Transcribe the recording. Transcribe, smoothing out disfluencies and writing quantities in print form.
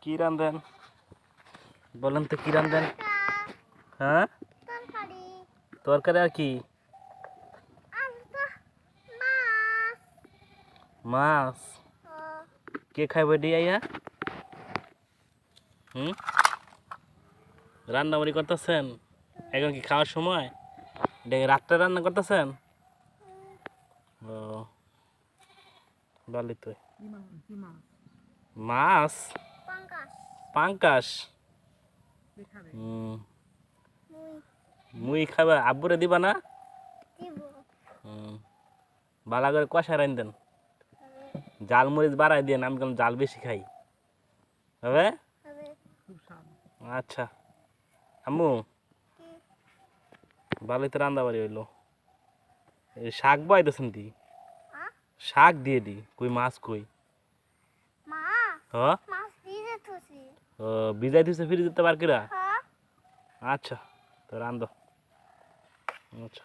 কি রান্ধেন বলেন তো, কি রান্ধেন? হ্যাঁ, তরকারি আর কি? মাছ। কে খাইব ডিয়াইয়া? হুম, রান্না বাড়ি করতেছেন এখন? কি খাওয়ার সময়? রাত্রে রান্না করতেছেন? ও, ভালোই তো। মাছ পাঙ্কাশ। হুম, মুই খাবা, আব্বুরে দিবা না? হুম, ভালো করে কষা রান্ধেন, জাল মরিচ বাড়াই দিয়ে, আমি কেমন জাল বেশি খাই। হবে? আচ্ছা আম্মু, ভালোই তো রান্না বাড়ি হইলো। এই শাক বাইতেছেন দি, শাক দিয়ে দি, কই মাছ কই? হ, ও ভিজাই দিছে ফ্রিজে তো বার কিরা? আচ্ছা, তো রান্ধো। আচ্ছা।